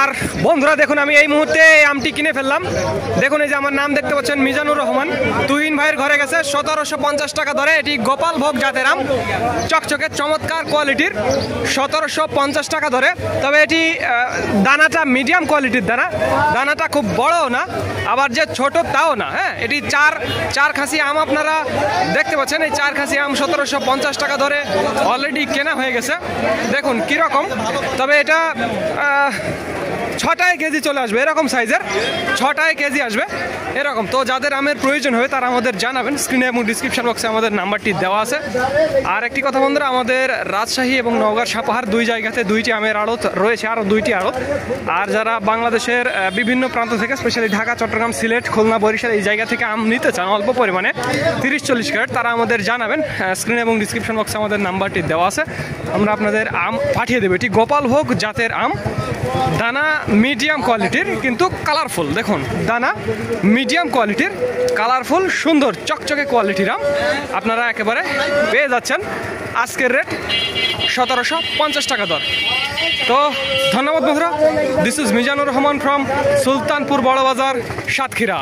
আর বন্ধুরা দেখুন, আমি এই মুহূর্তে আমটি কিনে ফেললাম। দেখুন এই যে আমার নাম দেখতে পাচ্ছেন, মিজানুর রহমান। তুহিন ভাইয়ের ঘরে গেছে 1750 টাকা ধরে। এটি গোপাল ভোগ জাতের আম, চকচকে চমৎকার কোয়ালিটির, 1750 টাকা ধরে। তবে এটি দানাটা মিডিয়াম কোয়ালিটির দানা, দানাটা খুব বড়ও না আবার যে ছোট তাও না। হ্যাঁ, এটি চার খাসি আম আপনারা দেখতে পাচ্ছেন। এই 4 খাসি আম 1750 টাকা ধরে অলরেডি কেনা হয়ে গেছে। দেখুন কীরকম, তবে এটা 6টায় কেজি চলে আসবে, এরকম সাইজের 6টায় কেজি আসবে এরকম। তো যাদের আমের প্রয়োজন হবে তারা আমাদের জানাবেন, স্ক্রিনে এবং ডিসক্রিপশন বক্সে আমাদের নাম্বারটি দেওয়া আছে। আর একটি কথা বন্ধুরা, আমাদের রাজশাহী এবং নওগাঁ সাপাহার 2 জায়গাতে 2টি আমের আড়ত রয়েছে, আরও 2টি আড়ত। আর যারা বাংলাদেশের বিভিন্ন প্রান্ত থেকে, স্পেশালি ঢাকা, চট্টগ্রাম, সিলেট, খুলনা, বরিশাল এই জায়গা থেকে আম নিতে চান অল্প পরিমাণে 30-40 ক্যারেট, তারা আমাদের জানাবেন। স্ক্রিনে এবং ডিসক্রিপশন বক্সে আমাদের নাম্বারটি দেওয়া আছে, আমরা আপনাদের আম পাঠিয়ে দেবো। এটি গোপাল ভোগ জাতের আম, দানা মিডিয়াম কোয়ালিটির কিন্তু কালারফুল। দেখুন দানা মিডিয়াম কোয়ালিটির, কালারফুল, সুন্দর চকচকে কোয়ালিটির আম আপনারা একেবারে পেয়ে যাচ্ছেন। আজকের রেট 1750 টাকা দর। তো ধন্যবাদ বন্ধুরা, this is Mizanur Rahman from Sultanpur বড় বাজার, সাতক্ষীরা।